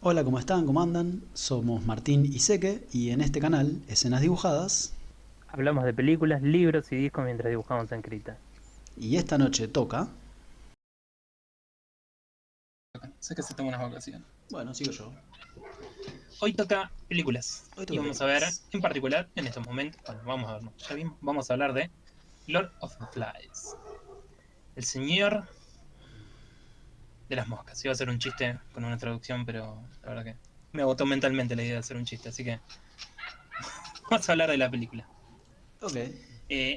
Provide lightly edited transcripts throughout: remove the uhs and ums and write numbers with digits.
Hola, ¿cómo están? ¿Cómo andan? Somos Martín y Seque y en este canal, Escenas Dibujadas, Hablamos de películas, libros y discos mientras dibujamos en Krita. y esta noche toca... Sé que se toma unas vacaciones. Bueno, sigo yo. Hoy toca películas. Hoy Y toca vamos a ver, películas. en particular, en estos momentos, bueno, vamos a ver, no, ya vimos, vamos a hablar de Lord of the Flies. El señor de las moscas. Iba a hacer un chiste con una traducción, pero la verdad que me agotó mentalmente la idea de hacer un chiste, así que vamos a hablar de la película. Ok.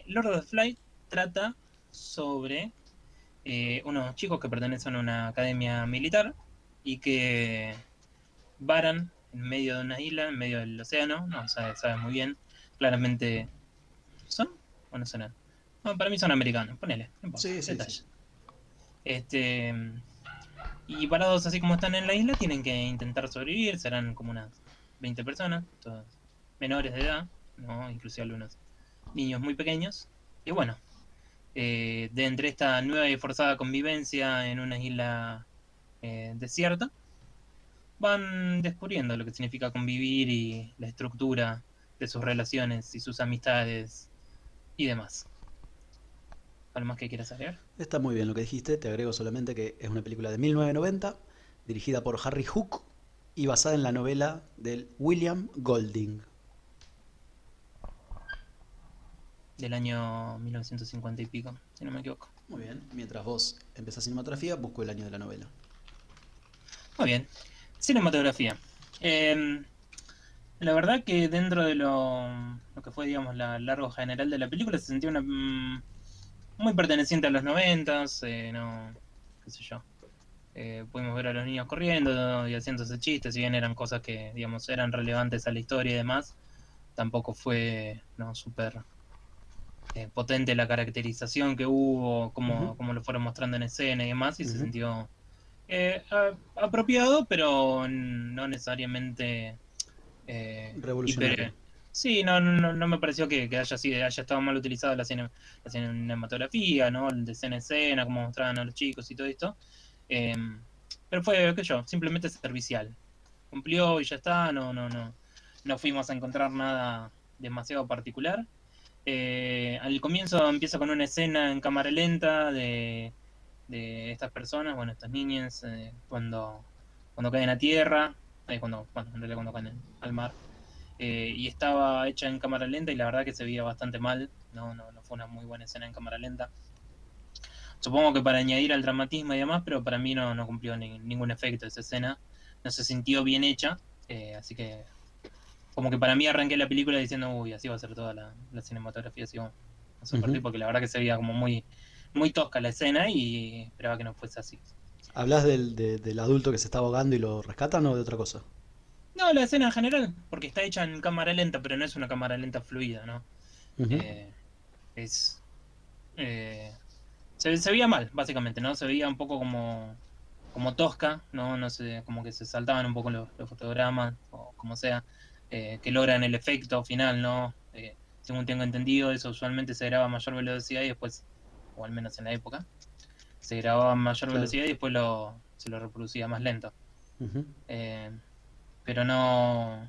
Lord of the Flies trata sobre unos chicos que pertenecen a una academia militar y que varan en medio de una isla, en medio del océano, no sabe muy bien. Claramente, ¿son o no son? No, para mí son americanos, ponele, no importa, Sí, sí, sí. detalle. Este, y parados así como están en la isla, tienen que intentar sobrevivir, serán como unas 20 personas, todos menores de edad, ¿no? Inclusive algunos niños muy pequeños. Y bueno, de entre esta nueva y forzada convivencia en una isla desierta, van descubriendo lo que significa convivir y la estructura de sus relaciones y sus amistades y demás. ¿Algo más que quieras agregar? Está muy bien lo que dijiste, te agrego solamente que es una película de 1990, dirigida por Harry Hook y basada en la novela del William Golding. Del año 1950 y pico, si no me equivoco. Muy bien, mientras vos empezás cinematografía, busco el año de la novela. Muy bien. Cinematografía. Eh, la verdad que dentro de lo que fue, digamos, la largo general de la película, se sentía una muy perteneciente a los noventas, no, qué sé yo. Pudimos ver a los niños corriendo y haciéndose chistes, si bien eran cosas que, digamos, eran relevantes a la historia y demás, tampoco fue, no, súper potente la caracterización que hubo, Ujú, como lo fueron mostrando en escena y demás, y se ujú. sintió apropiado, pero no necesariamente Revolucionario. hiper... Sí, no me pareció que haya estado mal utilizada la cinematografía, ¿no? El de escena a escena, como mostraban a los chicos y todo esto. Eh, pero fue, qué sé yo, simplemente servicial. Cumplió y ya está, no fuimos a encontrar nada demasiado particular. Al comienzo empieza con una escena en cámara lenta de estas personas, bueno, estas niñas, cuando caen a tierra, bueno, en realidad cuando caen al mar, y estaba hecha en cámara lenta y la verdad que se veía bastante mal, no fue una muy buena escena en cámara lenta. Supongo que para añadir al dramatismo y demás, pero para mí no cumplió ningún efecto esa escena, no se sintió bien hecha, así que como que para mí arranqué la película diciendo, uy, así va a ser toda la cinematografía, así vamos a Ujú. partir, porque la verdad que se veía como muy tosca la escena y esperaba que no fuese así. ¿Hablas del adulto que se está ahogando y lo rescatan o de otra cosa? No, la escena en general, porque está hecha en cámara lenta, pero no es una cámara lenta fluida, ¿no? Ujú. Eh, es... eh, se veía mal, básicamente, ¿no? Se veía un poco como tosca, ¿no? No sé, como que se saltaban un poco los fotogramas, o como sea, que logran el efecto final, ¿no? Según tengo entendido, eso usualmente se graba a mayor velocidad y después, o al menos en la época, se grababa a mayor Claro. velocidad y después se lo reproducía más lento. Ujú. Eh, pero no,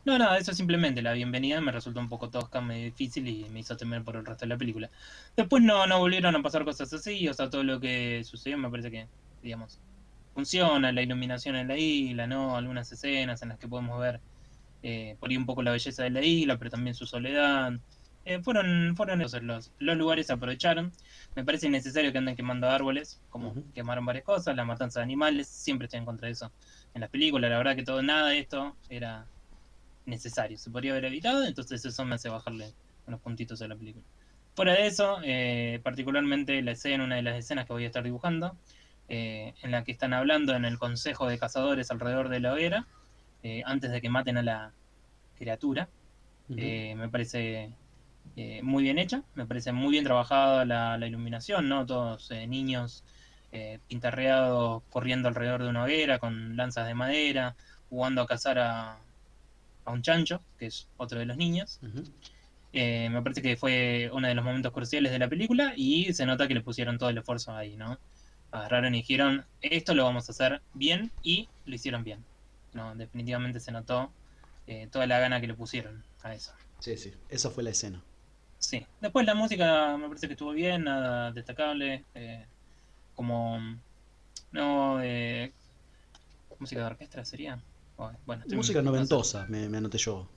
nada, eso simplemente la bienvenida me resultó un poco tosca, medio difícil y me hizo temer por el resto de la película. Después no volvieron a pasar cosas así, o sea, todo lo que sucedió me parece que, digamos, funciona, la iluminación en la isla, ¿no? Algunas escenas en las que podemos ver por ahí un poco la belleza de la isla, pero también su soledad. Fueron esos los lugares se aprovecharon. Me parece innecesario que anden quemando árboles, como Ujú. quemaron varias cosas, la matanza de animales, siempre estoy en contra de eso en las películas. La verdad que nada de esto era necesario, se podría haber evitado, entonces eso me hace bajarle unos puntitos a la película. Fuera de eso, particularmente la escena, una de las escenas que voy a estar dibujando, en la que están hablando en el consejo de cazadores alrededor de la hoguera, antes de que maten a la criatura, Ujú. me parece muy bien hecha, me parece muy bien trabajada la iluminación, ¿no? Todos niños pintarreados corriendo alrededor de una hoguera con lanzas de madera, jugando a cazar a un chancho, que es otro de los niños. Ujú. Me parece que fue uno de los momentos cruciales de la película y se nota que le pusieron todo el esfuerzo ahí, ¿no? Agarraron y dijeron, esto lo vamos a hacer bien y lo hicieron bien. No, definitivamente se notó toda la gana que le pusieron a eso. Sí, sí. Esa fue la escena. Sí. Después la música me parece que estuvo bien, nada destacable. Como no música de orquesta sería. Bueno, Música no sé. noventosa, me anoté yo.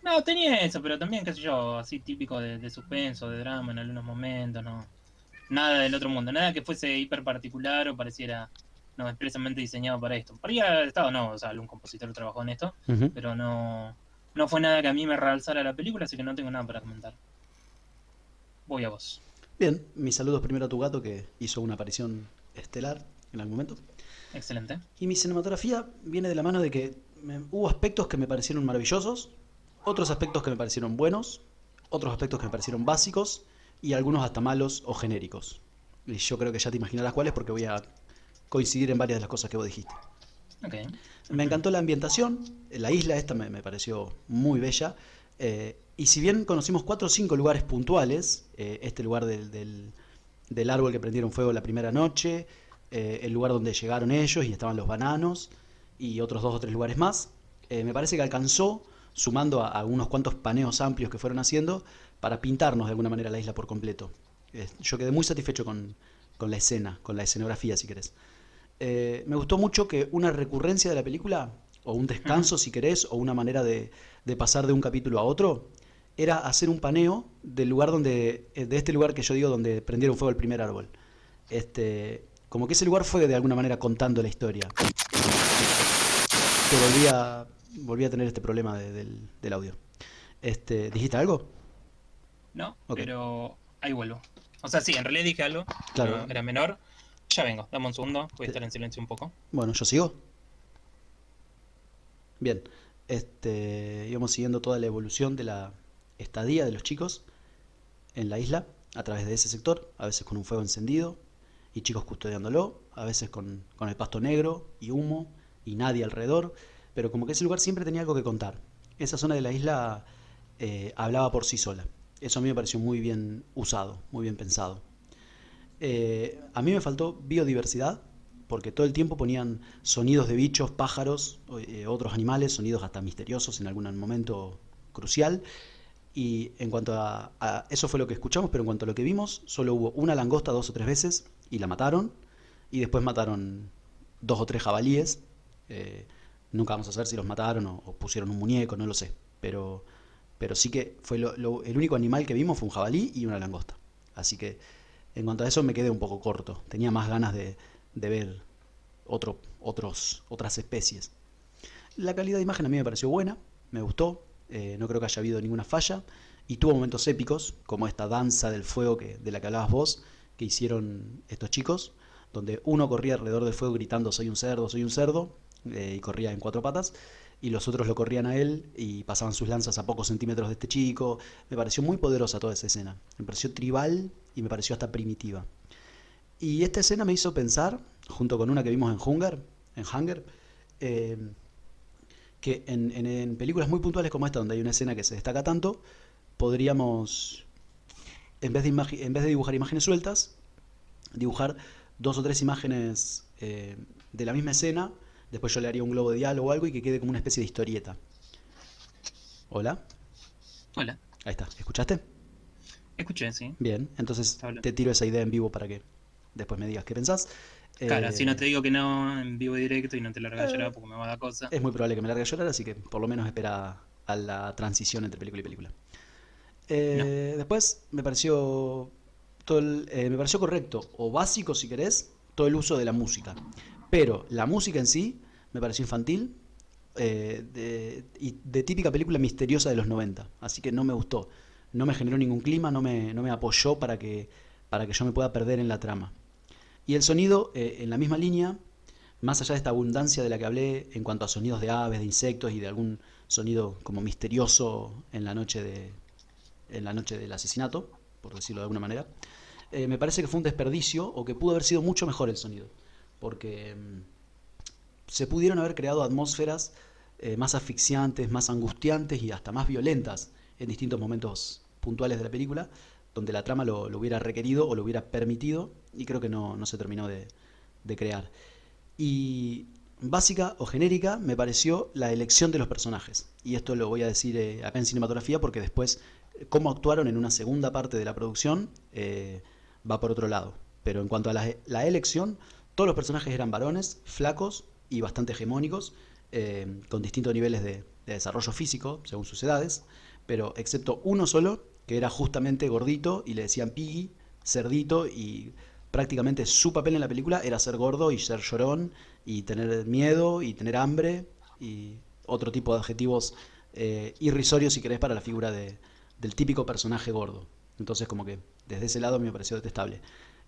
No, tenía eso, pero también, qué sé yo, así típico de suspenso, de drama en algunos momentos, no. Nada del otro mundo, nada que fuese hiper particular o pareciera no expresamente diseñado para esto. Podría haber estado, no, o sea, algún compositor trabajó en esto, Ujú. pero no fue nada que a mí me realzara la película, así que no tengo nada para comentar. Voy a vos. Bien, mis saludos primero a tu gato que hizo una aparición estelar en algún momento. Excelente. Y mi cinematografía viene de la mano de que hubo aspectos que me parecieron maravillosos, otros aspectos que me parecieron buenos, otros aspectos que me parecieron básicos y algunos hasta malos o genéricos. Y yo creo que ya te imaginarás cuáles porque voy a coincidir en varias de las cosas que vos dijiste. Ok. Me encantó la ambientación, la isla esta me pareció muy bella. Y si bien conocimos 4 o 5 lugares puntuales, este lugar del árbol que prendieron fuego la primera noche, el lugar donde llegaron ellos y estaban los bananos, y otros 2 o 3 lugares más, me parece que alcanzó, sumando a unos cuantos paneos amplios que fueron haciendo, para pintarnos de alguna manera la isla por completo. Yo quedé muy satisfecho con la escena, con la escenografía, si querés. Me gustó mucho que una recurrencia de la película, o un Ujú. descanso si querés, o una manera de pasar de un capítulo a otro, era hacer un paneo del lugar de este lugar que yo digo donde prendieron fuego el primer árbol. Como que ese lugar fue de alguna manera contando la historia. Que volví a tener este problema del audio. ¿Dijiste algo? No, Ok, pero ahí vuelvo. O sea, sí, en realidad dije algo, claro. pero era menor. Ya vengo, dame un segundo, voy a Te- estar en silencio un poco. bueno, yo sigo. Bien, íbamos siguiendo toda la evolución de la estadía de los chicos en la isla a través de ese sector, a veces con un fuego encendido y chicos custodiándolo, a veces con el pasto negro y humo y nadie alrededor, pero como que ese lugar siempre tenía algo que contar. Esa zona de la isla hablaba por sí sola. Eso a mí me pareció muy bien usado, muy bien pensado. A mí me faltó biodiversidad, porque todo el tiempo ponían sonidos de bichos, pájaros, otros animales, sonidos hasta misteriosos en algún momento crucial. Y en cuanto eso fue lo que escuchamos, pero en cuanto a lo que vimos, solo hubo una langosta 2 o 3 veces y la mataron. Y después mataron 2 o 3 jabalíes. Eh, Nunca vamos a saber si los mataron o pusieron un muñeco, no lo sé. Pero sí que fue el único animal que vimos fue un jabalí y una langosta. Así que en cuanto a eso me quedé un poco corto. Tenía más ganas de ver otras especies. La calidad de imagen a mí me pareció buena, me gustó, no creo que haya habido ninguna falla y tuvo momentos épicos, como esta danza del fuego de la que hablabas vos, que hicieron estos chicos, donde uno corría alrededor del fuego gritando soy un cerdo, y corría en 4 patas, y los otros lo corrían a él y pasaban sus lanzas a pocos centímetros de este chico. Me pareció muy poderosa toda esa escena, me pareció tribal y me pareció hasta primitiva. Y esta escena me hizo pensar, junto con una que vimos en Hunger, eh, que en películas muy puntuales como esta, donde hay una escena que se destaca tanto, podríamos, en vez de dibujar imágenes sueltas, dibujar 2 o 3 imágenes de la misma escena, después yo le haría un globo de diálogo o algo y que quede como una especie de historieta. ¿Hola? Hola, Ahí está, ¿escuchaste? escuché, sí. Bien, entonces Habla. te tiro esa idea en vivo para que después me digas qué pensás. Cara, si no Eh, te digo que no en vivo y directo y no te largas a llorar eh, porque me va a dar cosa. es muy probable que me largue a llorar, así que por lo menos espera a la transición entre película y película. No. Después me pareció correcto o básico si querés todo el uso de la música, pero la música en sí me pareció infantil y de típica película misteriosa de los 90, así que no me gustó, no me generó ningún clima, no me apoyó para que yo me pueda perder en la trama. Y el sonido en la misma línea, más allá de esta abundancia de la que hablé en cuanto a sonidos de aves, de insectos y de algún sonido como misterioso en la noche del asesinato, por decirlo de alguna manera, me parece que fue un desperdicio o que pudo haber sido mucho mejor el sonido. Porque se pudieron haber creado atmósferas más asfixiantes, más angustiantes y hasta más violentas en distintos momentos puntuales de la película, donde la trama lo hubiera requerido o lo hubiera permitido y creo que no se terminó de crear. Y básica o genérica me pareció la elección de los personajes. Y esto lo voy a decir acá en cinematografía porque después cómo actuaron en una segunda parte de la producción va por otro lado. Pero en cuanto a la elección, todos los personajes eran varones, flacos y bastante hegemónicos, con distintos niveles de desarrollo físico según sus edades, pero excepto uno solo, que era justamente gordito y le decían Piggy, cerdito, y prácticamente su papel en la película era ser gordo y ser llorón y tener miedo y tener hambre y otro tipo de adjetivos irrisorios, si querés, para la figura del típico personaje gordo. Entonces, como que desde ese lado me pareció detestable.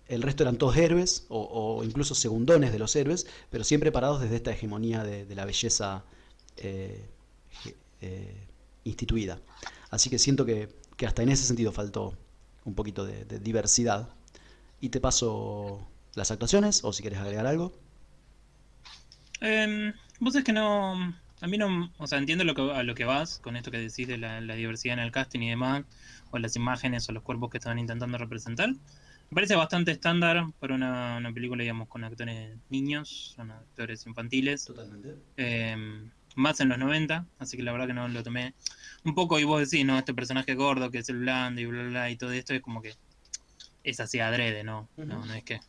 El resto eran todos héroes o incluso segundones de los héroes, pero siempre parados desde esta hegemonía de la belleza eh, instituida. Así que siento que hasta en ese sentido faltó un poquito de diversidad. Y te paso las actuaciones, o si quieres agregar algo. Vos es que no, a mí no, o sea, entiendo a lo que vas con esto que decís de la diversidad en el casting y demás, o las imágenes o los cuerpos que estaban intentando representar. Me parece bastante estándar para una película, digamos, con actores niños, son actores infantiles, Totalmente. más en los 90, así que la verdad que no lo tomé un poco, y vos decís, ¿no? Este personaje gordo que es el blando y bla, bla, bla, y todo esto es como que es así adrede, ¿no? Uh-huh. No es que...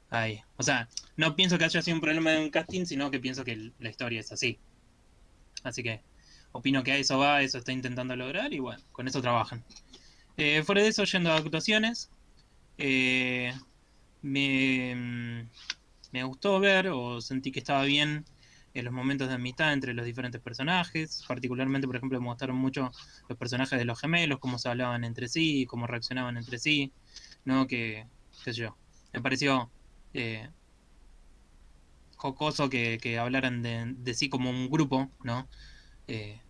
Ay, o sea, no pienso que haya sido un problema de un casting, sino que pienso que la historia es así. Así que opino que a eso va, eso está intentando lograr y bueno, con eso trabajan. Fuera de eso, yendo a actuaciones, eh, me, me gustó ver o sentí que estaba bien en los momentos de amistad entre los diferentes personajes. Particularmente, por ejemplo, me gustaron mucho los personajes de los gemelos, cómo se hablaban entre sí, cómo reaccionaban entre sí, ¿no? Qué sé yo. Me pareció eh, jocoso que hablaran de sí como un grupo, ¿no?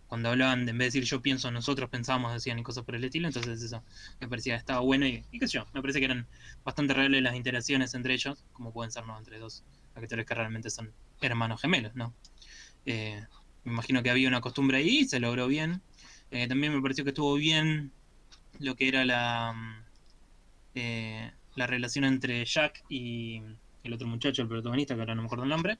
Cuando hablaban, en vez de decir yo pienso, nosotros pensamos, decían y cosas por el estilo, entonces eso me parecía estaba bueno y qué sé yo, me parece que eran bastante reales las interacciones entre ellos, como pueden ser, ¿no? Entre dos actores que realmente son hermanos gemelos, ¿no? Me imagino que había una costumbre ahí y se logró bien. También me pareció que estuvo bien lo que era la relación entre Jack y el otro muchacho, el protagonista, que ahora no me acuerdo el nombre.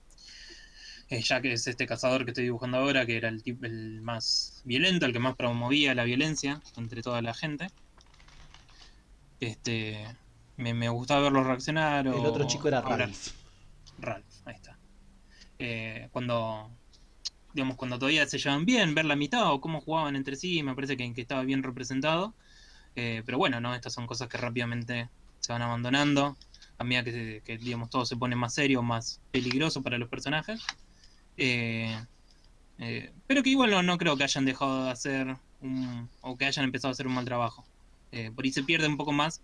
Jack es este cazador que estoy dibujando ahora, que era el más violento, el que más promovía la violencia entre toda la gente. Este, me gustaba verlo reaccionar El otro o chico era hablar. Ralph. Ralph, ahí está. Cuando, digamos, cuando todavía se llevaban bien, ver la mitad o cómo jugaban entre sí, me parece que estaba bien representado. Pero bueno, ¿no? Estas son cosas que rápidamente se van abandonando a medida que digamos, todo se pone más serio, más peligroso para los personajes. Eh, pero que igual no creo que hayan dejado de hacer o que hayan empezado a hacer un mal trabajo. Por ahí se pierde un poco más,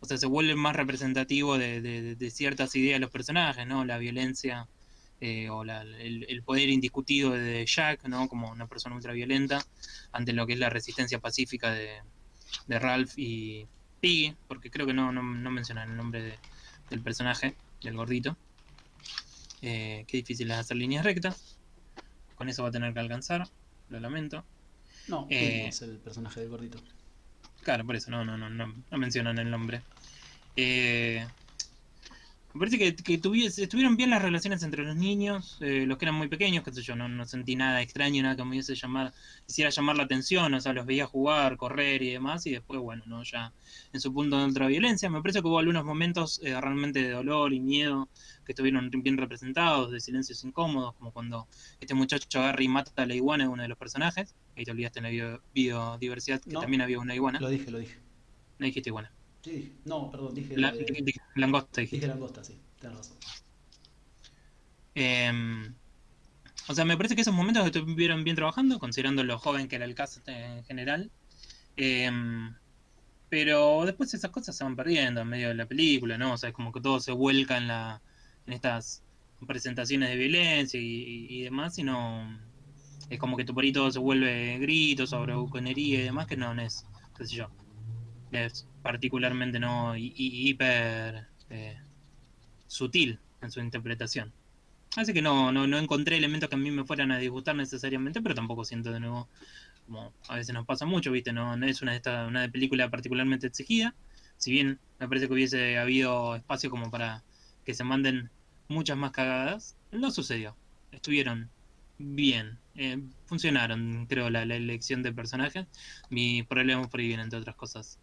o sea, se vuelve más representativo de ciertas ideas de los personajes, ¿no? La violencia o el poder indiscutido de Jack, ¿no? Como una persona ultra violenta, ante lo que es la resistencia pacífica de Ralph y Piggy, porque creo que no mencionan el nombre del personaje, del gordito. Qué difícil es hacer líneas rectas. Con eso va a tener que alcanzar, lo lamento. No, Piggy Eh, es el personaje del gordito. claro, por eso no mencionan el nombre. Eh, Me parece que estuvieron bien las relaciones entre los niños, los que eran muy pequeños, qué sé yo, no sentí nada extraño, nada que me hiciera llamar la atención, o sea, los veía jugar, correr y demás, y después, bueno, no, ya en su punto de ultraviolencia, me parece que hubo algunos momentos realmente de dolor y miedo que estuvieron bien representados, de silencios incómodos, como cuando este muchacho agarra y mata a la iguana de uno de los personajes, ahí te olvidaste en la biodiversidad que No, también había una iguana, lo dije, lo dije. no dijiste iguana, Sí, dije. No, perdón, dije. langosta Dije dijiste. langosta, sí, tenés razón. Eh, O sea, me parece que esos momentos estuvieron bien trabajando, considerando lo joven que era el cast en general. Eh, pero después esas cosas se van perdiendo en medio de la película, ¿no? O sea, es como que todo se vuelca en estas presentaciones de violencia y demás, y no. Es como que tu por todo se vuelve gritos sobre buconería y demás, que no es, qué sé yo, es particularmente no hiper sutil en su interpretación. Así que no encontré elementos que a mí me fueran a disgustar necesariamente, pero tampoco siento de nuevo, como a veces nos pasa mucho, ¿viste? No es una película particularmente exigida. Si bien me parece que hubiese habido espacio como para que se manden muchas más cagadas, no sucedió. estuvieron bien. Funcionaron, creo, la elección de personajes. Mis problemas por ahí vienen entre otras cosas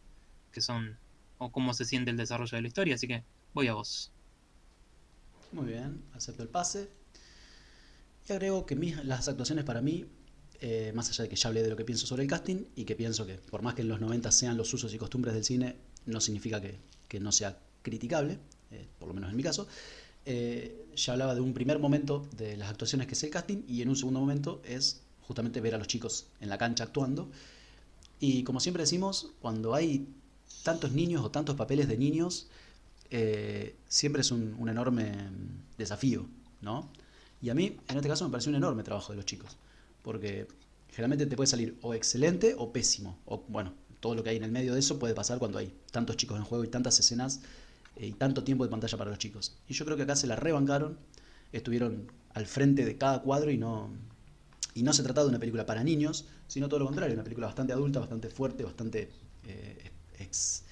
que son, o cómo se siente el desarrollo de la historia, así que voy a vos. Muy bien, acepto el pase. Y agrego que las actuaciones para mí, más allá de que ya hablé de lo que pienso sobre el casting y que pienso que por más que en los 90 sean los usos y costumbres del cine, no significa que no sea criticable, por lo menos en mi caso. Ya hablaba de un primer momento de las actuaciones que es el casting y en un segundo momento es justamente ver a los chicos en la cancha actuando. Y como siempre decimos, cuando hay tantos niños o tantos papeles de niños, siempre es un enorme desafío, ¿no? Y a mí, en este caso, me pareció un enorme trabajo de los chicos, porque generalmente te puede salir o excelente o pésimo, o bueno, todo lo que hay en el medio de eso puede pasar cuando hay tantos chicos en juego y tantas escenas y tanto tiempo de pantalla para los chicos. Y yo creo que acá se la rebancaron, estuvieron al frente de cada cuadro y no se trata de una película para niños, sino todo lo contrario, una película bastante adulta, bastante fuerte, eh, ex,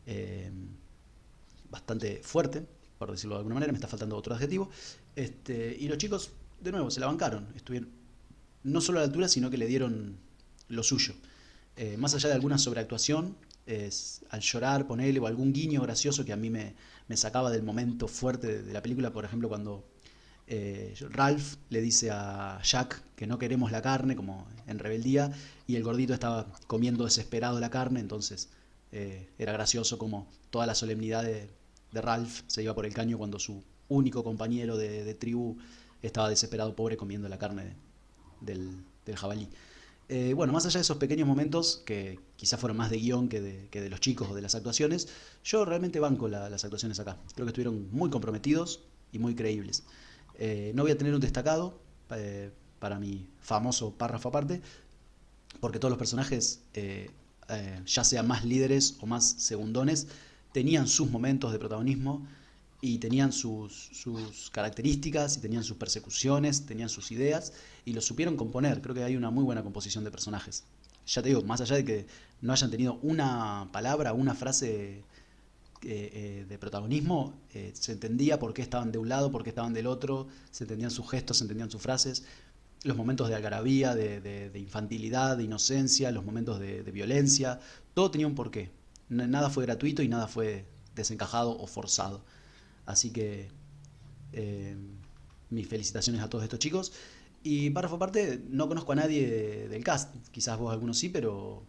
eh, bastante fuerte, por decirlo de alguna manera, me está faltando otro adjetivo. Y los chicos, de nuevo, se la bancaron, estuvieron no solo a la altura, sino que le dieron lo suyo. Más allá de alguna sobreactuación, al llorar, ponerle o algún guiño gracioso que a mí me sacaba del momento fuerte de la película, por ejemplo, cuando Ralph le dice a Jack que no queremos la carne, como en rebeldía, y el gordito estaba comiendo desesperado la carne, entonces era gracioso como toda la solemnidad de Ralph se iba por el caño cuando su único compañero de tribu estaba desesperado, pobre, comiendo la carne del jabalí. Bueno, más allá de esos pequeños momentos que quizás fueron más de guión que de los chicos o de las actuaciones, yo realmente banco las actuaciones acá. Creo que estuvieron muy comprometidos y muy creíbles. No voy a tener un destacado para mi famoso párrafo aparte, porque todos los personajes, ya sean más líderes o más segundones, tenían sus momentos de protagonismo y tenían sus características y tenían sus persecuciones, tenían sus ideas y lo supieron componer. Creo que hay una muy buena composición de personajes. Ya te digo, más allá de que no hayan tenido una palabra, una frase de protagonismo, se entendía por qué estaban de un lado, por qué estaban del otro, se entendían sus gestos, se entendían sus frases, los momentos de algarabía, de infantilidad, de inocencia, los momentos de violencia, todo tenía un porqué. Nada fue gratuito y nada fue desencajado o forzado. Así que eh, mis felicitaciones a todos estos chicos. Y párrafo aparte, no conozco a nadie del cast, quizás vos algunos sí, pero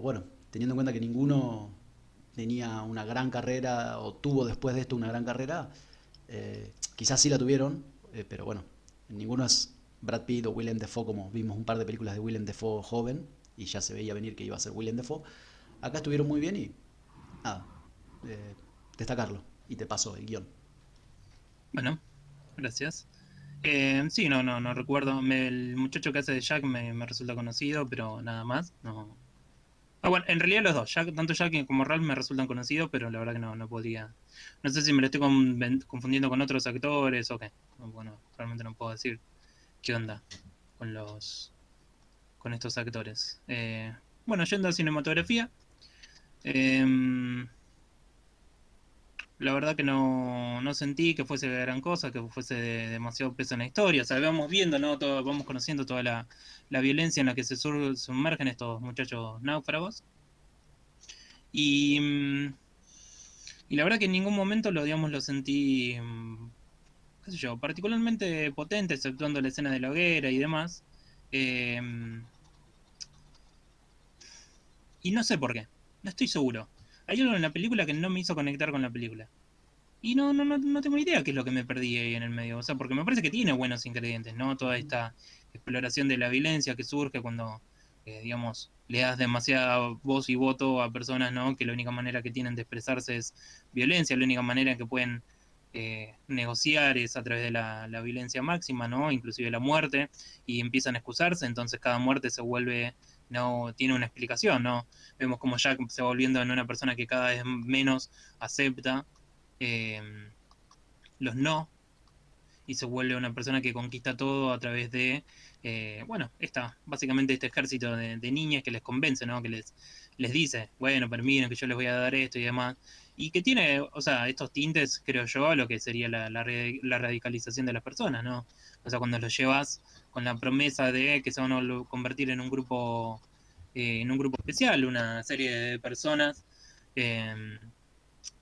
bueno, teniendo en cuenta que ninguno tenía una gran carrera o tuvo después de esto una gran carrera, quizás sí la tuvieron, pero bueno, ninguno es Brad Pitt o Willem Dafoe, como vimos un par de películas de Willem Dafoe joven y ya se veía venir que iba a ser Willem Dafoe. Acá estuvieron muy bien y nada, eh, destacarlo. Y te paso el guión. Bueno, gracias. Sí, no recuerdo. El muchacho que hace de Jack me resulta conocido, pero nada más. No. Ah, bueno, en realidad los dos, tanto Jack como Ralph me resultan conocidos, pero la verdad que no podría. No sé si me lo estoy confundiendo con otros actores o qué. Bueno, realmente no puedo decir qué onda con con estos actores. Bueno, yendo a cinematografía, em, la verdad que no sentí que fuese gran cosa, que fuese demasiado peso en la historia. O sea, vamos viendo, ¿no? Vamos conociendo toda la violencia en la que se sumergen estos muchachos náufragos. Y, y la verdad que en ningún momento digamos, lo sentí, qué sé yo, particularmente potente, exceptuando la escena de la hoguera y demás. Eh, y no sé por qué, no estoy seguro. Hay algo en la película que no me hizo conectar con la película. Y no tengo idea qué es lo que me perdí ahí en el medio. O sea, porque me parece que tiene buenos ingredientes, ¿no? Toda esta exploración de la violencia que surge cuando, digamos, le das demasiada voz y voto a personas, ¿no? Que la única manera que tienen de expresarse es violencia, la única manera en que pueden negociar es a través de la violencia máxima, ¿no? Inclusive la muerte, y empiezan a excusarse, entonces cada muerte se vuelve, no tiene una explicación, ¿no? Vemos como Jack se va volviendo en una persona que cada vez menos acepta eh, los no, y se vuelve una persona que conquista todo a través de, bueno, básicamente este ejército de niñas que les convence, ¿no? Que les dice, bueno, pero miren que yo les voy a dar esto y demás. Y que tiene, o sea, estos tintes, creo yo, a lo que sería la radicalización de las personas, ¿no? O sea, cuando los llevas con la promesa de que se van a convertir en un grupo especial, una serie de personas eh,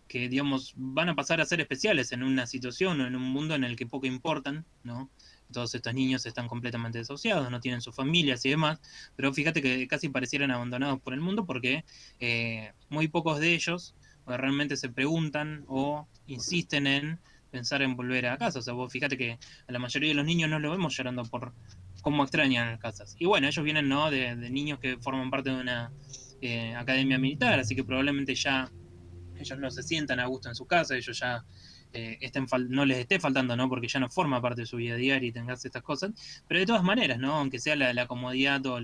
que, digamos, van a pasar a ser especiales en una situación o en un mundo en el que poco importan, ¿no? Todos estos niños están completamente desahuciados, no tienen sus familias y demás, pero fíjate que casi parecieran abandonados por el mundo porque muy pocos de ellos realmente se preguntan o insisten en pensar en volver a casa. O sea, vos fíjate que a la mayoría de los niños no lo vemos llorando por cómo extrañan las casas. Y bueno, ellos vienen, ¿no? de niños que forman parte de una academia militar, así que probablemente ya ellos no se sientan a gusto en su casa, ellos ya no les esté faltando, ¿no? Porque ya no forma parte de su vida diaria y tengas estas cosas, pero de todas maneras, ¿no? Aunque sea la comodidad o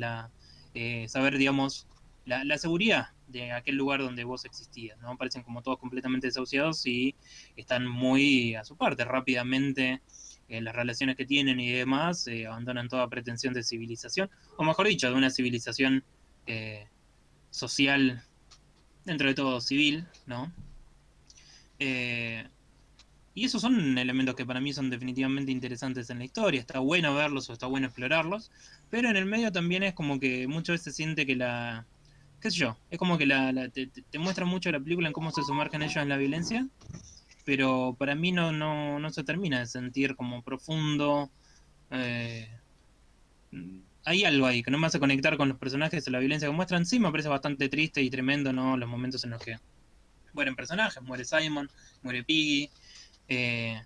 saber, digamos, la seguridad de aquel lugar donde vos existías, ¿no? Parecen como todos completamente desahuciados y están muy a su parte, rápidamente las relaciones que tienen y demás, abandonan toda pretensión de civilización, o mejor dicho, de una civilización social, dentro de todo civil, ¿no? Eh, y esos son elementos que para mí son definitivamente interesantes en la historia. Está bueno verlos o está bueno explorarlos, pero en el medio también es como que muchas veces se siente que qué sé yo, es como que te muestra mucho la película en cómo se sumergen ellos en la violencia, pero para mí no se termina de sentir como profundo. eh, Hay algo ahí que no me hace conectar con los personajes de la violencia que muestran. Sí, me parece bastante triste y tremendo, ¿no? Los momentos en los que mueren personajes, muere Simon, muere Piggy, eh,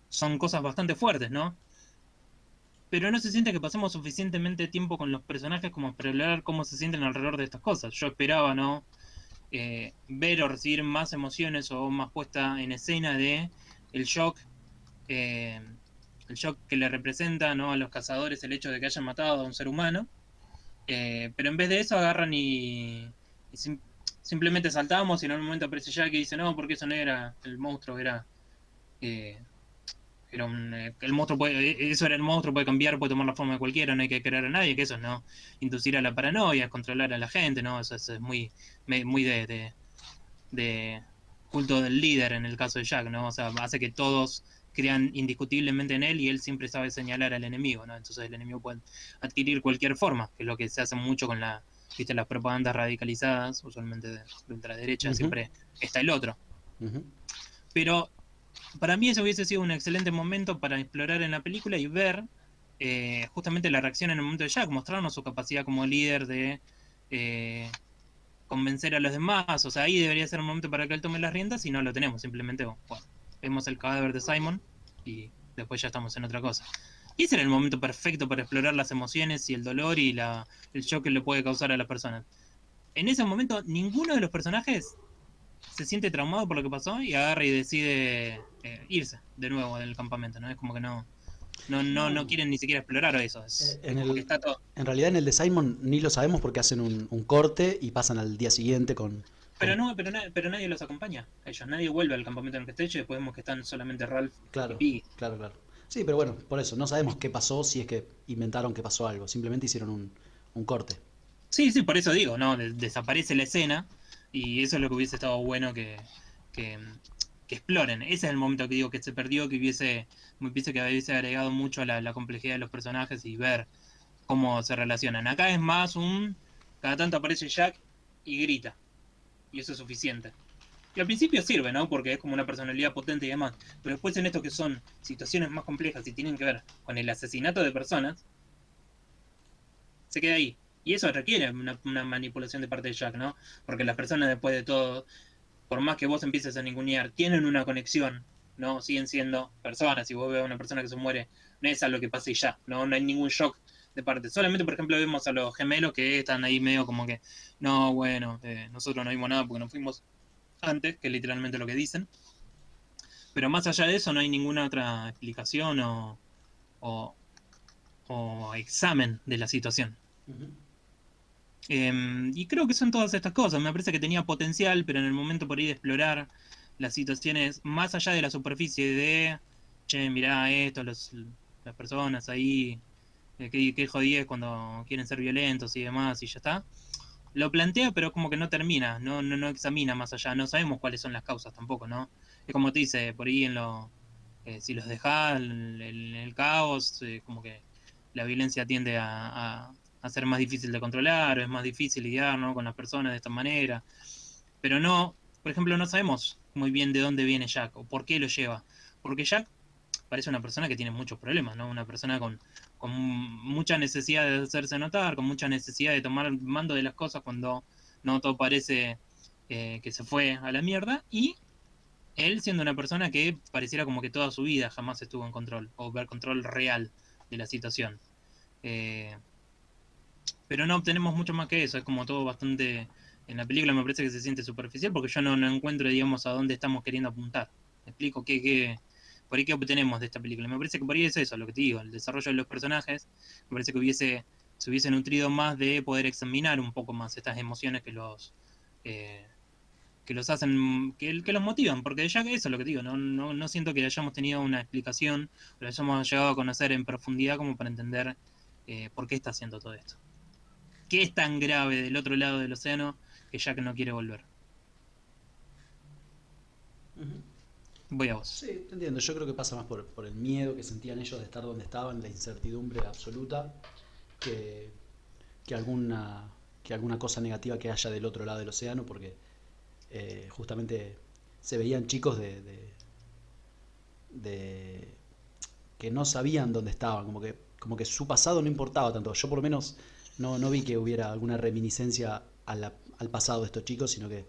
son cosas bastante fuertes, ¿no? Pero no se siente que pasemos suficientemente tiempo con los personajes como para hablar cómo se sienten alrededor de estas cosas. Yo esperaba, ¿no? Ver o recibir más emociones o más puesta en escena de el shock, eh, el shock que le representa, ¿no? A los cazadores el hecho de que hayan matado a un ser humano. Pero en vez de eso agarran simplemente saltamos y en un momento aparece Jack y dice, no, porque eso no era el monstruo, eh, el monstruo eso era el monstruo, puede cambiar, puede tomar la forma de cualquiera, no hay que creer a nadie, que eso es no inducir a la paranoia, controlar a la gente, ¿no? Eso es muy de culto del líder en el caso de Jack, ¿no? O sea, hace que todos crean indiscutiblemente en él y él siempre sabe señalar al enemigo, ¿no? Entonces el enemigo puede adquirir cualquier forma, que es lo que se hace mucho con ¿viste? Las propagandas radicalizadas, usualmente de ultraderecha, Ujú, siempre está el otro. ujú. Pero para mí eso hubiese sido un excelente momento para explorar en la película y ver justamente la reacción en el momento de Jack, mostrarnos su capacidad como líder de eh, convencer a los demás. O sea, ahí debería ser un momento para que él tome las riendas y no lo tenemos. Simplemente, bueno, vemos el cadáver de Simon y después ya estamos en otra cosa. Y ese era el momento perfecto para explorar las emociones y el dolor y el shock que le puede causar a las personas. En ese momento, ninguno de los personajes se siente traumado por lo que pasó y agarra y decide irse de nuevo del campamento, ¿no? Es como que no No. quieren ni siquiera explorar eso. Es como que está todo. En realidad en el de Simon ni lo sabemos porque hacen un corte y pasan al día siguiente Pero con... no, pero nadie los acompaña a ellos, nadie vuelve al campamento en el que está hecho y después vemos que están solamente Ralph y Claro, Piggy. claro, claro. Sí, pero bueno, por eso, no sabemos qué pasó, si es que inventaron que pasó algo, simplemente hicieron un corte. Sí, sí, por eso digo, ¿no? Desaparece la escena y eso es lo que hubiese estado bueno que, que exploren. Ese es el momento que digo que se perdió, me pienso que hubiese agregado mucho a la complejidad de los personajes y ver cómo se relacionan. Acá es más cada tanto aparece Jack y grita, y eso es suficiente. Y al principio sirve, ¿no? Porque es como una personalidad potente y demás. Pero después en esto que son situaciones más complejas y tienen que ver con el asesinato de personas, se queda ahí. Y eso requiere una manipulación de parte de Jack, ¿no? Porque las personas después de todo, por más que vos empieces a ningunear, tienen una conexión, ¿no? Siguen siendo personas. Si vos ves a una persona que se muere, no es algo que pase y ya, ¿no? No hay ningún shock de parte. Solamente, por ejemplo, vemos a los gemelos que están ahí medio como que, no, bueno, nosotros no vimos nada porque nos fuimos antes, que es literalmente lo que dicen. Pero más allá de eso, no hay ninguna otra explicación o, o examen de la situación. Ujú. Y creo que son todas estas cosas. Me parece que tenía potencial, pero en el momento por ahí de explorar las situaciones más allá de la superficie, de che, mirá esto, las personas ahí, qué jodida es cuando quieren ser violentos y demás, y ya está. Lo plantea, pero como que no termina, no examina más allá, no sabemos cuáles son las causas tampoco, ¿no? Es como te dice, por ahí si los dejas en el caos, como que la violencia tiende a ser más difícil de controlar, o es más difícil lidiar, ¿no?, con las personas de esta manera. Pero no, por ejemplo, no sabemos muy bien de dónde viene Jack o por qué lo lleva. Porque Jack parece una persona que tiene muchos problemas, ¿no? Una persona con mucha necesidad de hacerse notar, con mucha necesidad de tomar mando de las cosas cuando no todo parece que se fue a la mierda. Y él siendo una persona que pareciera como que toda su vida jamás estuvo en control, o ver control real de la situación. Eh, pero no obtenemos mucho más que eso, es como todo bastante... En la película me parece que se siente superficial porque yo no encuentro, digamos, a dónde estamos queriendo apuntar. Me explico por ahí qué obtenemos de esta película. Me parece que por ahí es eso, lo que te digo, el desarrollo de los personajes. Me parece que se hubiese nutrido más de poder examinar un poco más estas emociones eh, que los hacen, que los motivan, porque ya que eso es lo que te digo, no siento que hayamos tenido una explicación, o lo hayamos llegado a conocer en profundidad como para entender por qué está haciendo todo esto. ¿Qué es tan grave del otro lado del océano que Jack no quiere volver? Ujú. Voy a vos. Sí, te entiendo. Yo creo que pasa más por el miedo que sentían ellos de estar donde estaban, la incertidumbre absoluta, que, que alguna, que alguna cosa negativa que haya del otro lado del océano, porque justamente se veían chicos de que no sabían dónde estaban, como que su pasado no importaba tanto. Yo por lo menos no vi que hubiera alguna reminiscencia al pasado de estos chicos, sino que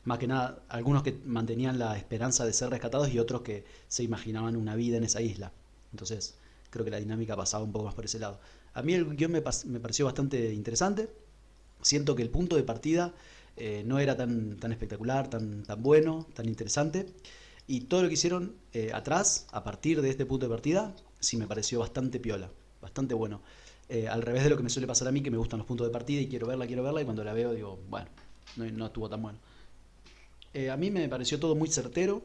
más que nada algunos que mantenían la esperanza de ser rescatados y otros que se imaginaban una vida en esa isla. Entonces creo que la dinámica pasaba un poco más por ese lado. A mí el guión me pareció bastante interesante. Siento que el punto de partida no era tan espectacular, tan bueno, tan interesante. Y todo lo que hicieron atrás, a partir de este punto de partida, sí me pareció bastante piola, bastante bueno. Al revés de lo que me suele pasar a mí, que me gustan los puntos de partida y quiero verla, y cuando la veo digo, bueno, no estuvo tan bueno. A mí me pareció todo muy certero,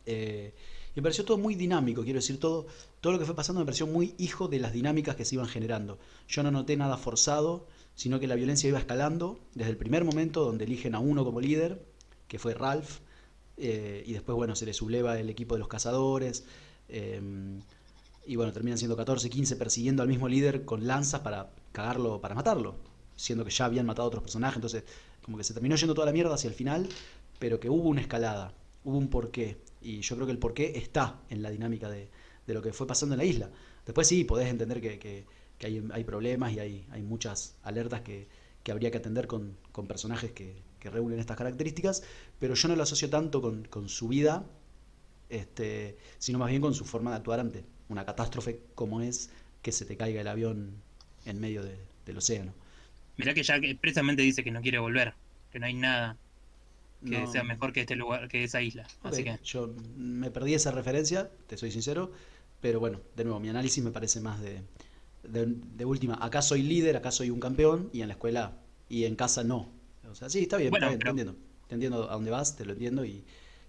y me pareció todo muy dinámico, quiero decir, todo lo que fue pasando me pareció muy hijo de las dinámicas que se iban generando. Yo no noté nada forzado, sino que la violencia iba escalando desde el primer momento donde eligen a uno como líder, que fue Ralph, y después, bueno, se le subleva el equipo de los cazadores, eh, y bueno, terminan siendo 14 15 persiguiendo al mismo líder con lanzas para cagarlo, para matarlo, siendo que ya habían matado a otros personajes, entonces como que se terminó yendo toda la mierda hacia el final, pero que hubo una escalada, hubo un porqué, y yo creo que el porqué está en la dinámica de lo que fue pasando en la isla. Después sí, podés entender que hay problemas y hay muchas alertas que habría que atender con personajes que reúnen estas características, pero yo no lo asocio tanto con su vida, sino más bien con su forma de actuar ante una catástrofe como es que se te caiga el avión en medio del océano. Mirá que Jack expresamente dice que no quiere volver, que no hay nada que sea No, mejor que este lugar, que esa isla. ok, Así que, yo me perdí esa referencia, te soy sincero, pero bueno, de nuevo, mi análisis me parece más de última, acá soy líder, acá soy un campeón, y en la escuela y en casa no. O sea, sí, está bueno, bien, pero te entiendo a dónde vas, te lo entiendo, y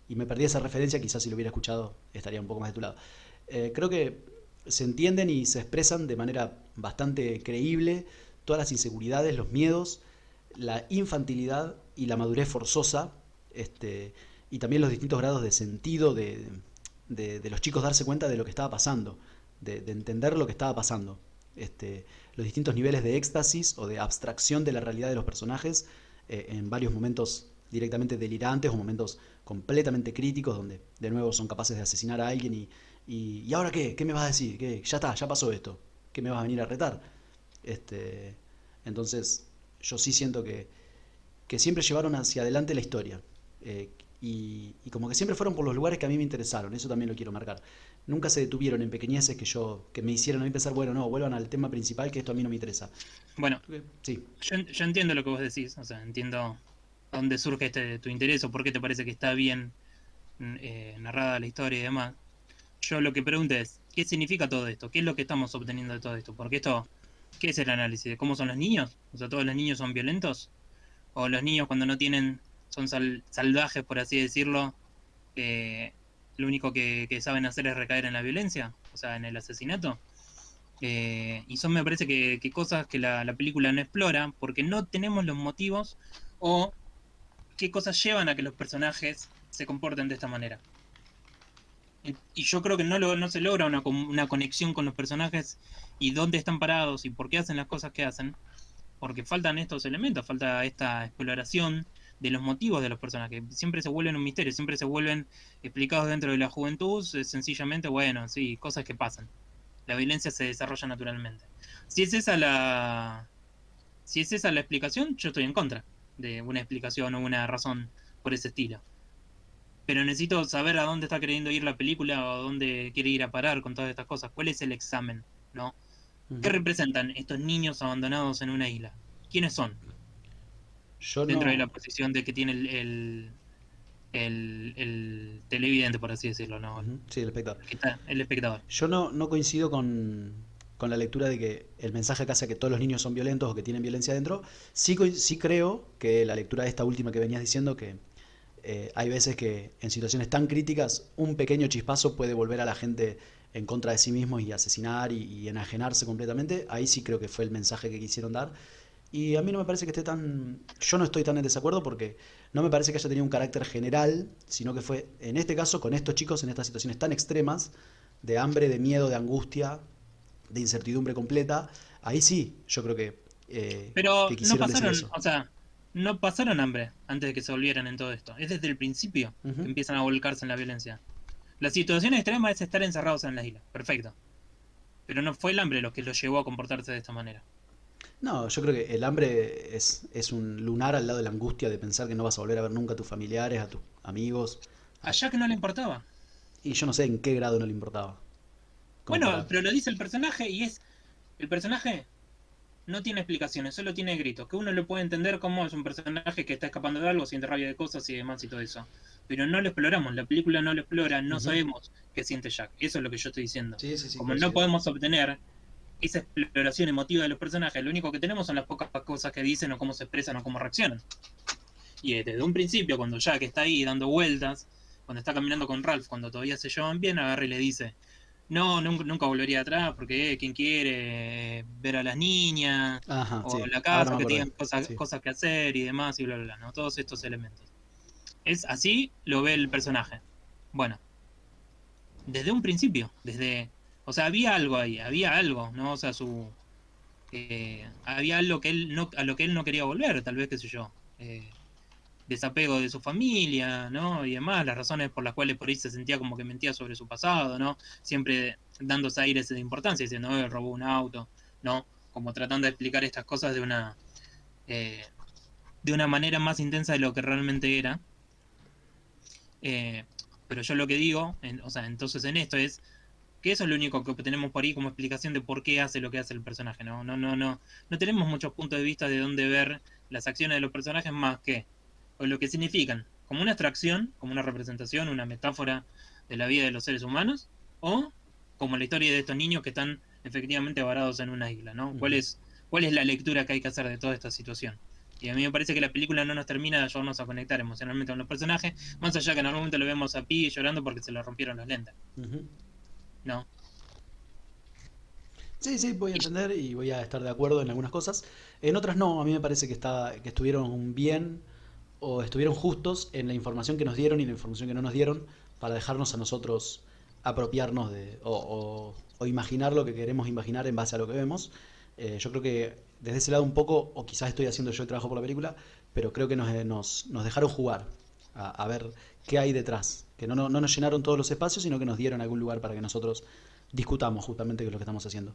me perdí esa referencia, quizás si lo hubiera escuchado estaría un poco más de tu lado. Creo que se entienden y se expresan de manera bastante creíble todas las inseguridades, los miedos, la infantilidad y la madurez forzosa, este, y también los distintos grados de sentido de los chicos darse cuenta de lo que estaba pasando, de entender lo que estaba pasando. Los distintos niveles de éxtasis o de abstracción de la realidad de los personajes, en varios momentos directamente delirantes o momentos completamente críticos donde de nuevo son capaces de asesinar a alguien ¿y ahora qué? ¿Qué me vas a decir? ¿Qué? Ya está, ya pasó esto. ¿Qué me vas a venir a retar? Este, entonces yo sí siento que siempre llevaron hacia adelante la historia. Y como que siempre fueron por los lugares que a mí me interesaron, eso también lo quiero marcar. Nunca se detuvieron en pequeñeces que me hicieron a mí pensar, bueno, no, vuelvan al tema principal, que esto a mí no me interesa. bueno, Sí, yo entiendo lo que vos decís, o sea, entiendo dónde surge tu interés o por qué te parece que está bien narrada la historia y demás. Yo lo que pregunto es, ¿qué significa todo esto? ¿Qué es lo que estamos obteniendo de todo esto? Porque esto, ¿qué es el análisis? ¿De cómo son los niños? O sea, ¿todos los niños son violentos? ¿O los niños cuando no tienen, son salvajes, por así decirlo? lo único que saben hacer es recaer en la violencia, o sea, en el asesinato. Y son, me parece que cosas que la película no explora, porque no tenemos los motivos o qué cosas llevan a que los personajes se comporten de esta manera. Y yo creo que no se logra una conexión con los personajes y dónde están parados y por qué hacen las cosas que hacen, porque faltan estos elementos, falta esta exploración de los motivos de los personajes. Siempre se vuelven un misterio, siempre se vuelven explicados dentro de la juventud, sencillamente, bueno, sí, cosas que pasan. La violencia se desarrolla naturalmente. Si es esa la, si es esa la explicación, yo estoy en contra de una explicación o una razón por ese estilo. Pero necesito saber a dónde está queriendo ir la película o a dónde quiere ir a parar con todas estas cosas. ¿Cuál es el examen? ¿No? ¿Qué Ujú. representan estos niños abandonados en una isla? ¿Quiénes son? Yo Dentro de la no. posición de que tiene el televidente, por así decirlo, ¿no? Ujú, sí, el espectador. Que está el espectador. Yo no coincido con la lectura de que el mensaje que hace que todos los niños son violentos o que tienen violencia dentro. Sí, sí creo que la lectura de esta última que venías diciendo, que hay veces que en situaciones tan críticas un pequeño chispazo puede volver a la gente en contra de sí mismos y asesinar y enajenarse completamente. Ahí sí creo que fue el mensaje que quisieron dar. Y a mí no me parece que esté tan... Yo no estoy tan en desacuerdo porque no me parece que haya tenido un carácter general, sino que fue, en este caso, con estos chicos en estas situaciones tan extremas, de hambre, de miedo, de angustia, de incertidumbre completa. Ahí sí, yo creo que Pero no quisieron decir pasaron, eso. o sea, no pasaron hambre antes de que se volvieran en todo esto. Es desde el principio que Ujú. empiezan a volcarse en la violencia. La situación extrema es estar encerrados en la isla. Perfecto. Pero no fue el hambre lo que los llevó a comportarse de esta manera. No, yo creo que el hambre es un lunar al lado de la angustia de pensar que no vas a volver a ver nunca a tus familiares, a tus amigos. A a- Jack no le importaba. y yo no sé en qué grado no le importaba. Como Bueno, para... pero lo dice el personaje y es... El personaje no tiene explicaciones, solo tiene gritos. Que uno lo puede entender como es un personaje que está escapando de algo, siente rabia de cosas y demás y todo eso. Pero no lo exploramos, la película no lo explora, no Ujú. sabemos qué siente Jack. Eso es lo que yo estoy diciendo. Sí, sí, sí, Como no coincido. podemos obtener esa exploración emotiva de los personajes, lo único que tenemos son las pocas cosas que dicen o cómo se expresan o cómo reaccionan. Y desde un principio, cuando Jack está ahí dando vueltas, cuando está caminando con Ralph, cuando todavía se llevan bien, agarra y le dice, no, nunca volvería atrás porque quien quiere ver a las niñas Ajá, o sí, la ahora casa me que acordé. tengan cosas, Sí. cosas que hacer y demás y bla, bla, bla, ¿no? Todos estos elementos. Es así lo ve el personaje. Bueno, desde un principio, o sea, había algo ahí, había algo, ¿no? O sea, había algo que él no, a lo que él no quería volver, tal vez, qué sé yo. Desapego de su familia, ¿no? Y demás, las razones por las cuales por ahí se sentía como que mentía sobre su pasado, ¿no? Siempre dándose aires de importancia, diciendo, robó un auto, ¿no? Como tratando de explicar estas cosas eh, de una manera más intensa de lo que realmente era. Eh, pero yo lo que digo, o sea, entonces en esto es que eso es lo único que tenemos por ahí como explicación de por qué hace lo que hace el personaje, ¿no? No tenemos muchos puntos de vista de dónde ver las acciones de los personajes más que, o lo que significan, como una abstracción, como una representación, una metáfora de la vida de los seres humanos, o como la historia de estos niños que están efectivamente varados en una isla, ¿no? Ujú. Cuál es la lectura que hay que hacer de toda esta situación? Y a mí me parece que la película no nos termina de ayudarnos a conectar emocionalmente con los personajes, más allá que en algún momento lo vemos a Pi llorando porque se le rompieron los lentes, Ujú. ¿no? Sí, sí, voy a Y entender y voy a estar de acuerdo en algunas cosas. En otras no, a mí me parece que estuvieron bien o estuvieron justos en la información que nos dieron y la información que no nos dieron para dejarnos a nosotros apropiarnos o imaginar lo que queremos imaginar en base a lo que vemos. Yo creo que desde ese lado un poco, o quizás estoy haciendo yo el trabajo por la película, pero creo que nos dejaron jugar a ver qué hay detrás. Que no nos llenaron todos los espacios, sino que nos dieron algún lugar para que nosotros discutamos justamente qué es lo que estamos haciendo.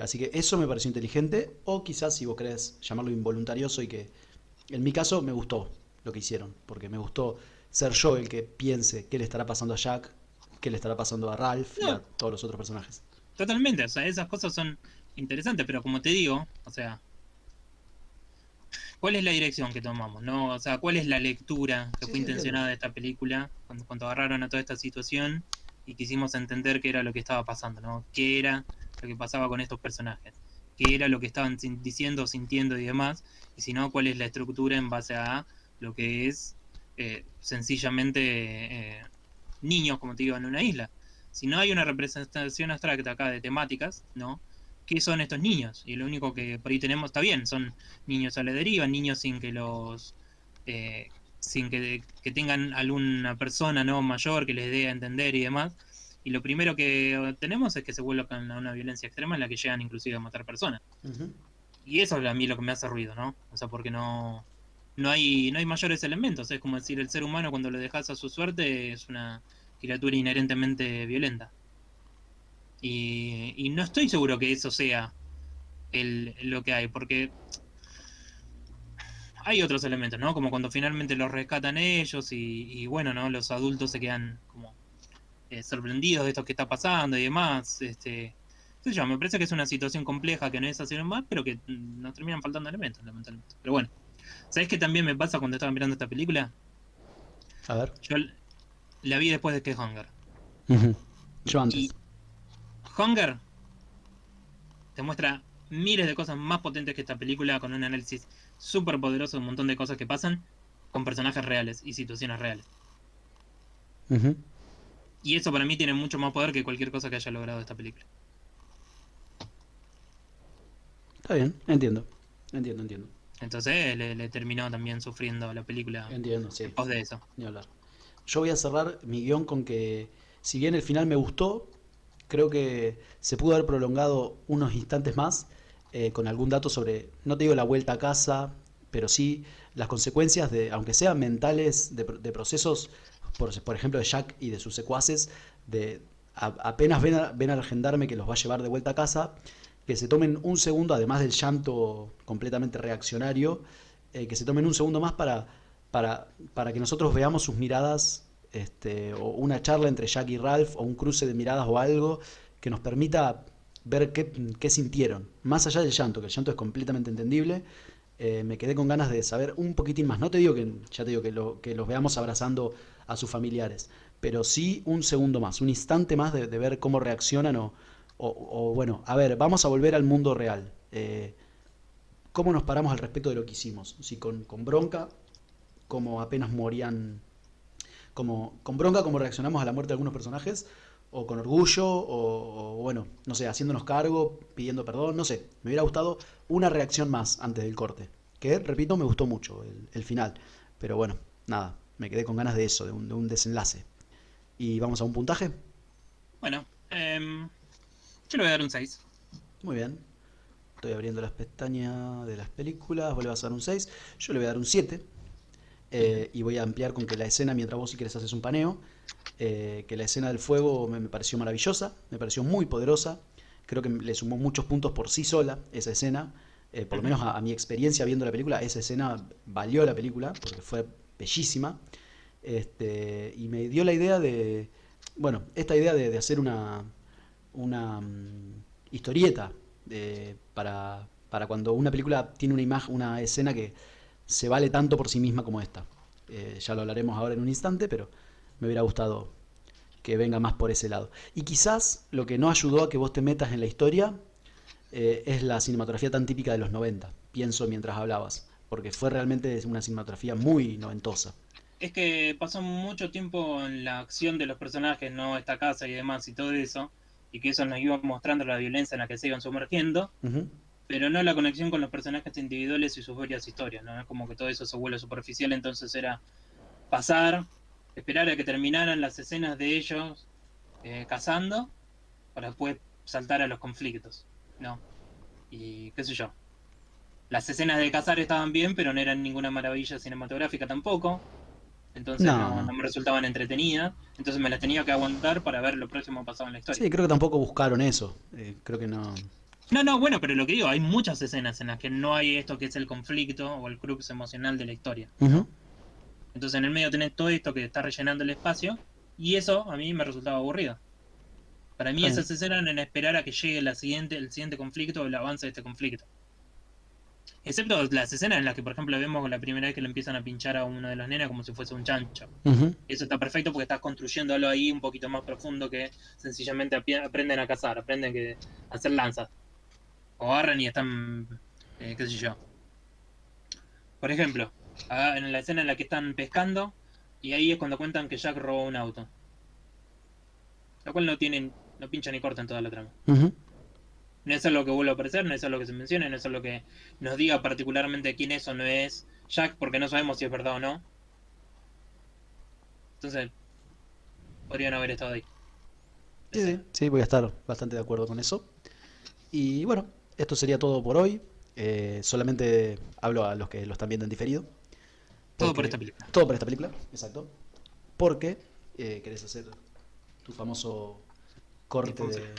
Así que eso me pareció inteligente, o quizás si vos querés llamarlo involuntarioso y que en mi caso me gustó lo que hicieron, porque me gustó ser yo el que piense qué le estará pasando a Jack, qué le estará pasando a Ralph y a no, todos los otros personajes. totalmente, o sea, esas cosas son interesantes, pero como te digo, o sea, ¿cuál es la dirección que tomamos? ¿No? O sea, ¿cuál es la lectura que Sí, fue sí, entiendo. intencionada de esta película cuando agarraron a toda esta situación y quisimos entender qué era lo que estaba pasando, ¿no? ¿Qué era lo que pasaba con estos personajes? ¿Qué era lo que estaban diciendo, sintiendo y demás? Y si no, ¿cuál es la estructura en base a lo que es sencillamente niños, como te digo, en una isla. Si no hay una representación abstracta acá de temáticas, ¿no? ¿Qué son estos niños? Y lo único que por ahí tenemos, está bien, son niños a la deriva, niños sin que los... sin que tengan alguna persona no mayor que les dé a entender y demás. Y lo primero que tenemos es que se vuelvan a una violencia extrema en la que llegan inclusive a matar personas. Ujú. Y eso es a mí lo que me hace ruido, ¿no? O sea, porque no hay mayores elementos. Es como decir, el ser humano cuando lo dejas a su suerte es una criatura inherentemente violenta. Y no estoy seguro que eso sea lo que hay, porque hay otros elementos, ¿no? Como cuando finalmente los rescatan ellos y bueno, ¿no? Los adultos se quedan como sorprendidos de esto que está pasando y demás. Qué sé yo, me parece que es una situación compleja que no es hacer más, pero que nos terminan faltando elementos, lamentablemente. Pero bueno, ¿sabes qué también me pasa cuando estaba mirando esta película? A ver. Yo la vi después de que Hunger. Ujú. Yo Y antes. Hunger te muestra miles de cosas más potentes que esta película, con un análisis súper poderoso de un montón de cosas que pasan, con personajes reales y situaciones reales. Ujú. Y eso para mí tiene mucho más poder que cualquier cosa que haya logrado esta película. Está bien, entiendo. Entiendo. Entonces le terminó también sufriendo la película Entiendo, en sí. pos de eso. Ni hablar. Yo voy a cerrar mi guión con que, si bien el final me gustó, creo que se pudo haber prolongado unos instantes más con algún dato sobre, no te digo la vuelta a casa, pero sí las consecuencias de, aunque sean mentales, de procesos, por ejemplo, de Jack y de sus secuaces, de apenas ven al gendarme que los va a llevar de vuelta a casa, que se tomen un segundo, además del llanto completamente reaccionario, que se tomen un segundo más para que nosotros veamos sus miradas, o una charla entre Jack y Ralph, o un cruce de miradas o algo que nos permita ver qué sintieron. Más allá del llanto, que el llanto es completamente entendible, me quedé con ganas de saber un poquitín más. No te digo que, ya te digo que los veamos abrazando a sus familiares, pero sí un segundo más, un instante más de ver cómo reaccionan o, bueno, a ver, vamos a volver al mundo real. ¿Cómo nos paramos al respecto de lo que hicimos? Si con bronca, como apenas morían, como con bronca, como reaccionamos a la muerte de algunos personajes, o con orgullo, o bueno, no sé, haciéndonos cargo, pidiendo perdón, no sé. Me hubiera gustado una reacción más antes del corte. Que, repito, me gustó mucho el final. Pero bueno, nada, me quedé con ganas de eso, de un desenlace. Y vamos a un puntaje. Bueno, yo le voy a dar un 6. Muy bien. Estoy abriendo las pestañas de las películas. Vos le vas a dar un 6. Yo le voy a dar un 7. Bien. Y voy a ampliar con que la escena, mientras vos si querés haces un paneo, que la escena del fuego me pareció maravillosa, me pareció muy poderosa, creo que le sumó muchos puntos por sí sola esa escena, por lo Ujú. menos a mi experiencia viendo la película, esa escena valió la película, porque fue bellísima, y me dio la idea de, bueno, esta idea de hacer una historieta para cuando una película tiene una imagen, una escena que se vale tanto por sí misma como esta. Ya lo hablaremos ahora en un instante, pero me hubiera gustado que venga más por ese lado. Y quizás lo que no ayudó a que vos te metas en la historia es la cinematografía tan típica de los 90, pienso mientras hablabas, porque fue realmente una cinematografía muy noventosa. Es que pasó mucho tiempo en la acción de los personajes, ¿no? Esta casa y demás y todo eso, y que eso nos iba mostrando la violencia en la que se iban sumergiendo, Ujú. pero no la conexión con los personajes individuales y sus varias historias, ¿no? Es como que todo eso se vuelve superficial, entonces era pasar, esperar a que terminaran las escenas de ellos cazando, para después saltar a los conflictos, ¿no? Y qué sé yo. Las escenas de cazar estaban bien, pero no eran ninguna maravilla cinematográfica tampoco. Entonces No, no me resultaban entretenidas. Entonces me las tenía que aguantar para ver lo próximo pasado en la historia. sí, creo que tampoco buscaron eso. Creo que no. No, bueno, pero lo que digo, hay muchas escenas en las que no hay esto que es el conflicto o el crux emocional de la historia, Ujú. ¿no? Entonces en el medio tenés todo esto que está rellenando el espacio y eso a mí me resultaba aburrido. Para mí Está bien. esas escenas eran en esperar a que llegue el siguiente conflicto o el avance de este conflicto. Excepto las escenas en las que, por ejemplo, vemos la primera vez que le empiezan a pinchar a uno de los nenes como si fuese un chancho. Ujú. Eso está perfecto porque estás construyéndolo ahí un poquito más profundo que sencillamente aprenden a cazar, aprenden a hacer lanzas. O agarran y están, qué sé yo. Por ejemplo, en la escena en la que están pescando, y ahí es cuando cuentan que Jack robó un auto. Lo cual no pincha ni corta en toda la trama. Ujú. No es algo que vuelva a aparecer, no es algo que se mencione, no es algo que nos diga particularmente quién es o no es Jack, porque no sabemos si es verdad o no. Entonces, podrían haber estado ahí. Sí, sí, sí, voy a estar bastante de acuerdo con eso. Y bueno, esto sería todo por hoy. Solamente hablo a los que lo están viendo en diferido. Todo por Porque esta película. todo por esta película, exacto. Porque querés hacer tu famoso corte Tipo, de,